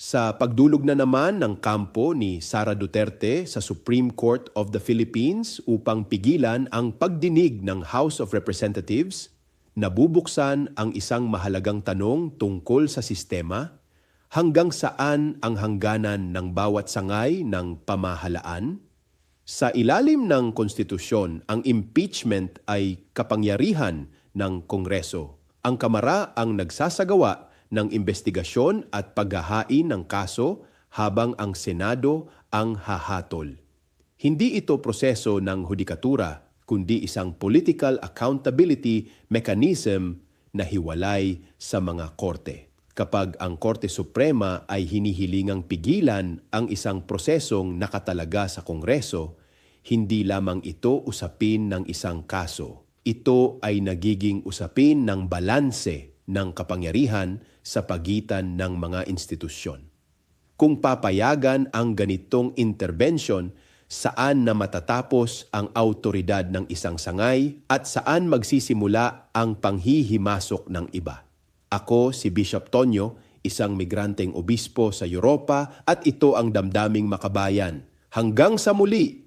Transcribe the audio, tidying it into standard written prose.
Sa pagdulog na naman ng kampo ni Sara Duterte sa Supreme Court of the Philippines upang pigilan ang pagdinig ng House of Representatives, nabubuksan ang isang mahalagang tanong tungkol sa sistema, hanggang saan ang hangganan ng bawat sangay ng pamahalaan? Sa ilalim ng konstitusyon, ang impeachment ay kapangyarihan ng Kongreso. Ang Kamara ang nagsasagawa ng investigasyon at paghahain ng kaso habang ang Senado ang hahatol. Hindi ito proseso ng hudikatura, kundi isang political accountability mechanism na hiwalay sa mga korte. Kapag ang Korte Suprema ay hinihilingang pigilan ang isang prosesong nakatalaga sa Kongreso, hindi lamang ito usapin ng isang kaso. Ito ay nagiging usapin ng balanse ng kapangyarihan sa pagitan ng mga institusyon. Kung papayagan ang ganitong intervention, saan na matatapos ang autoridad ng isang sangay at saan magsisimula ang panghihimasok ng iba? Ako si Bishop Tonyo, isang migranteng obispo sa Europa at ito ang Damdaming Makabayan. Hanggang sa muli!